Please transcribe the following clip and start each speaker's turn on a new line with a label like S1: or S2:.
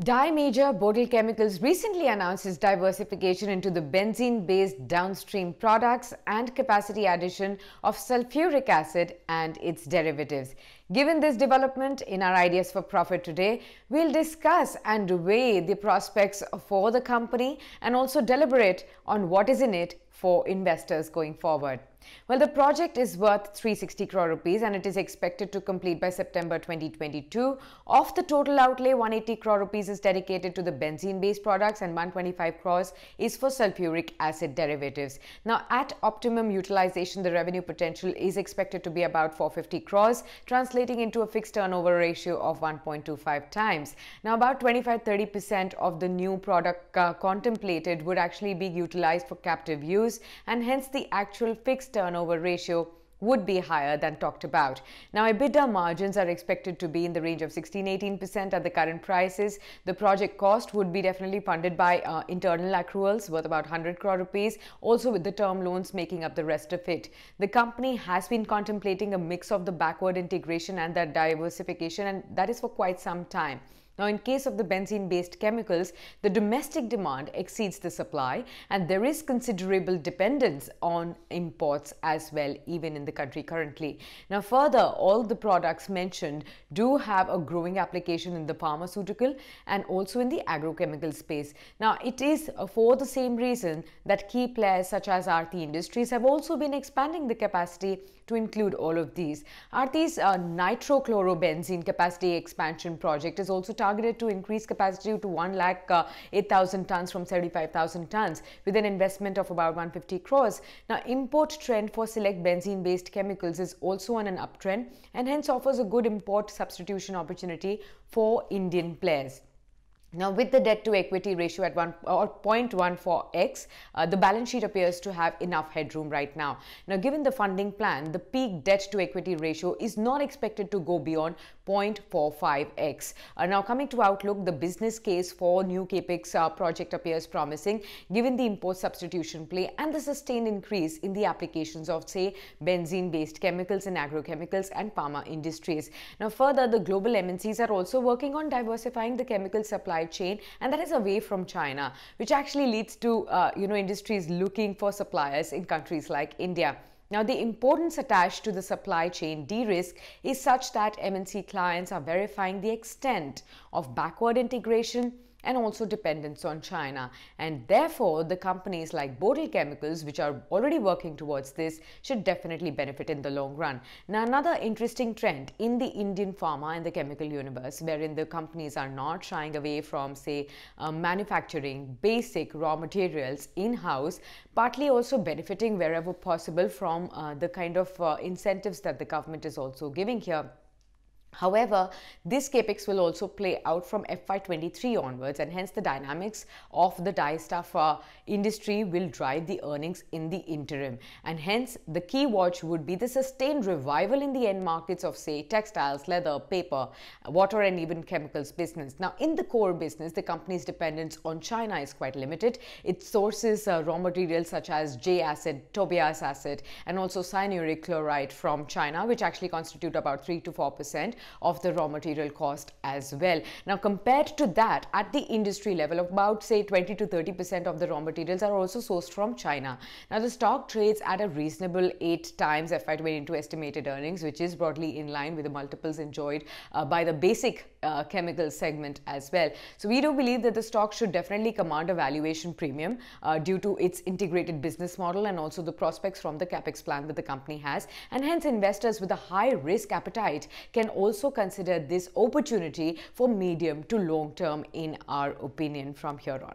S1: Dye major Bodal Chemicals recently announced its diversification into the benzene-based downstream products and capacity addition of sulphuric acid and its derivatives. Given this development, in our Ideas for Profit today, we'll discuss and weigh the prospects for the company and also deliberate on what is in it for investors going forward. Well, the project is worth 360 crore rupees and it is expected to complete by September 2022. Of the total outlay, 180 crore rupees is dedicated to the benzene-based products and 125 crores is for sulphuric acid derivatives. Now, at optimum utilization, the revenue potential is expected to be about 450 crores, translating into a fixed turnover ratio of 1.25 times. Now, about 25-30% of the new product contemplated would actually be utilized for captive use, and hence the actual fixed turnover ratio would be higher than talked about. Now, EBITDA margins are expected to be in the range of 16-18% at the current prices. The project cost would be definitely funded by internal accruals worth about 100 crore rupees, also with the term loans making up the rest of it. The company has been contemplating a mix of the backward integration and that diversification, and that is for quite some time. Now, in case of the benzene-based chemicals, the domestic demand exceeds the supply and there is considerable dependence on imports as well, even in the country currently. Now, further, all the products mentioned do have a growing application in the pharmaceutical and also in the agrochemical space. Now, it is for the same reason that key players such as Aarti Industries have also been expanding the capacity to include all of these. Aarti's nitrochlorobenzene capacity expansion project is also targeted to increase capacity to 1,08,000 tons from 75,000 tons with an investment of about 150 crores. Now, import trend for select benzene-based chemicals is also on an uptrend and hence offers a good import substitution opportunity for Indian players. Now, with the debt to equity ratio at 0.14x, the balance sheet appears to have enough headroom right now. Now, given the funding plan, the peak debt to equity ratio is not expected to go beyond 0.45x. Now, coming to outlook, the business case for new capex project appears promising given the import substitution play and the sustained increase in the applications of, say, benzene-based chemicals in agrochemicals and pharma industries. Now, further, the global MNCs are also working on diversifying the chemical supply chain, and that is away from China, which actually leads to industries looking for suppliers in countries like India. Now, the importance attached to the supply chain de-risk is such that MNC clients are verifying the extent of backward integration and also dependence on China. And therefore, the companies like Bodal Chemicals, which are already working towards this, should definitely benefit in the long run. Now, another interesting trend in the Indian pharma and the chemical universe, wherein the companies are not shying away from, say, manufacturing basic raw materials in-house, partly also benefiting wherever possible from the kind of incentives that the government is also giving here. However, this capex will also play out from FY23 onwards, and hence the dynamics of the dye stuff industry will drive the earnings in the interim. And hence, the key watch would be the sustained revival in the end markets of, say, textiles, leather, paper, water and even chemicals business. Now, in the core business, the company's dependence on China is quite limited. It sources raw materials such as J acid, Tobias acid and also cyanuric chloride from China, which actually constitute about 3 to 4% of the raw material cost as well. Now, compared to that, at the industry level, about, say, 20 to 30% of the raw materials are also sourced from China. Now, the stock trades at a reasonable 8 times FY22 estimated earnings, which is broadly in line with the multiples enjoyed by the basic chemical segment as well. So, we do believe that the stock should definitely command a valuation premium due to its integrated business model and also the prospects from the capex plan that the company has. And hence, investors with a high risk appetite can also consider this opportunity for medium to long term, in our opinion, from here on.